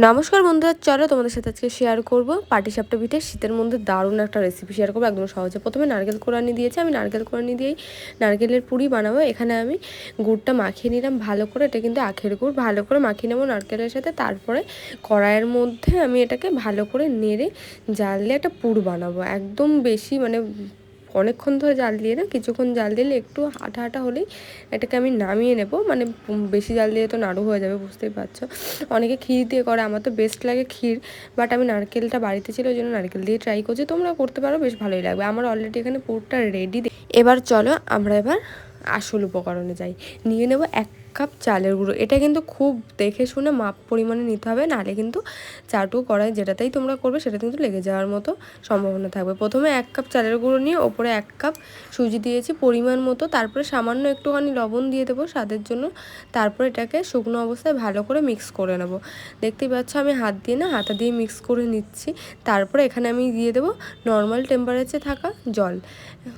নমস্কার বন্ধুরা, চলো তোমাদের সাথে আজকে শেয়ার করব পাটিসাপটা পিঠে শীতের মধ্যে দারুণ একটা রেসিপি শেয়ার করবো একদম সহজে। প্রথমে নারকেল কোড়ানি দিয়েছি, আমি নারকেল কোড়ানি দিয়েই নারকেলের পুরি বানাবো। এখানে আমি গুড়টা মাখিয়ে নিলাম ভালো করে, এটা কিন্তু আখের গুড়, ভালো করে মাখিয়ে নেবো নারকেলের সাথে। তারপরে কড়াইয়ের মধ্যে আমি এটাকে ভালো করে নেড়ে জাল দিয়ে একটা পুর বানাবো। একদম বেশি অনেকক্ষণ ধরে জাল দিয়ে না, কিছুক্ষণ জাল দিলে একটু আঠা আঠা হলেই এটাকে আমি নামিয়ে নেব। বেশি জাল দিয়ে তো নাড়ু হয়ে যাবে, বুঝতেই পারছো। অনেকে ক্ষীর দিয়ে করে, আমার তো বেস্ট লাগে ক্ষীর, বাট আমি নারকেলটা বাড়িতে ছিল ওই জন্য নারকেল দিয়ে ট্রাই করছি। তোমরা করতে পারো, বেশ ভালোই লাগবে। আমার অলরেডি এখানে পুরটা রেডি। এবার চলো আমরা আসল উপকরণে যাই। নিয়ে নেব 1 কাপ চালের গুঁড়ো। এটা কিন্তু খুব দেখে শুনে মাপ পরিমাণে নিতে হবে, নাহলে কিন্তু চাটু কড়াই যেটাতেই তোমরা করবে সেটা কিন্তু লেগে যাওয়ার মতো সম্ভাবনা থাকবে। প্রথমে 1 কাপ চালের গুঁড়ো নিয়ে ওপরে 1 কাপ সুজি দিয়েছি পরিমাণ মতো, তারপরে সামান্য একটুখানি লবণ দিয়ে দেবো স্বাদের জন্য। তারপর এটাকে শুকনো অবস্থায় ভালো করে মিক্স করে নেব। দেখতেই পাচ্ছ আমি হাতা দিয়ে মিক্স করে নিচ্ছি। তারপরে এখানে আমি দিয়ে দেবো নর্মাল টেম্পারেচারে থাকা জল।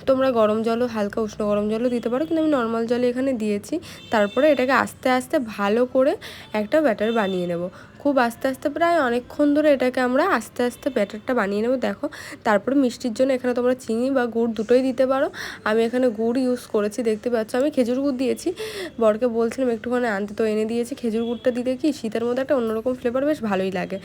তোমরা গরম জলও, হালকা উষ্ণ গরম জলও দিতে পারো, কিন্তু আমি নর্মাল জলে এখানে দিয়েছি। তারপরে এটাকে আস্তে আস্তে ভালো করে একটা ব্যাটার বানিয়ে নেব। খুব আস্তে আস্তে, প্রায় অনেকক্ষণ ধরে এটাকে আমরা আস্তে আস্তে ব্যাটারটা বানিয়ে নেব। দেখো, তারপরে মিষ্টির জন্য এখানে তোমরা চিনি বা গুড় দুটোই দিতে পারো। আমি এখানে গুড় ইউজ করেছি, দেখতে পাচ্ছ আমি খেজুর গুড় দিয়েছি। বরকে বলছিলাম একটুখানি আনতে, তো এনে দিয়েছি। খেজুর গুড়টা দিলে কি শীতের মধ্যে একটা অন্যরকম ফ্লেভার, বেশ ভালোই লাগে।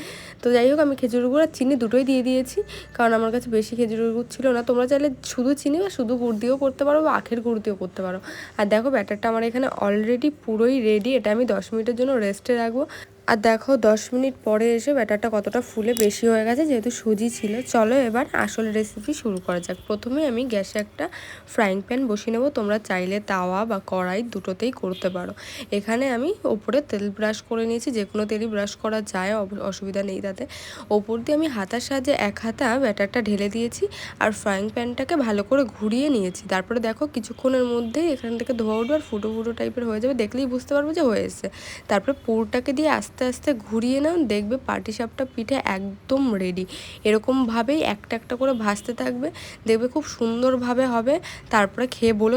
তো যাই হোক, আমি খেজুর গুড় আর চিনি দুটোই দিয়ে দিয়েছি, কারণ আমার কাছে বেশি খেজুর গুড় ছিল না। তোমরা চাইলে শুধু চিনি বা শুধু গুড় দিয়েও করতে পারো, বা আখের গুড় দিয়েও করতে পারো। আর দেখো, ব্যাটারটা আমার এখানে অলরেডি পুরোই রেডি। এটা আমি 10 মিনিটের জন্য রেস্টে রাখবো। আর দেখো 10 মিনিট পরে এসে ব্যাটারটা কতটা ফুলে বেশি হয়ে গেছে, যেহেতু সুজি ছিল। চলো এবার আসল রেসিপি শুরু করা যাক। প্রথমে আমি গ্যাসে একটা ফ্রাইং প্যান বসিয়ে নেবো। তোমরা চাইলে তাওয়া বা কড়াই দুটোতেই করতে পারো। এখানে আমি ওপরে তেল ব্রাশ করে নিয়েছি, যে কোনো তেলই ব্রাশ করা যায়, অসুবিধা নেই তাতে। ওপর দিয়ে আমি হাতার সাহায্যে 1 হাতা ব্যাটারটা ঢেলে দিয়েছি, আর ফ্রাইং প্যানটাকে ভালো করে ঘুরিয়ে নিয়েছি। তারপরে দেখো কিছুক্ষণের মধ্যেই এখান থেকে ধোয়া উঠবে আর ফুটো ফুটো টাইপের হয়ে যাবে, দেখলেই বুঝতে পারবো যে হয়ে এসেছে। তারপরে পুরটাকে দিয়ে আস্তে আস্তে ঘুরিয়ে নাও, দেখবে পাটিসাপটা পিঠে একদম রেডি। এরকমভাবেই একটা একটা করে ভাজতে থাকবে, দেখবে খুব সুন্দরভাবে হবে। তারপরে খেয়ে বলো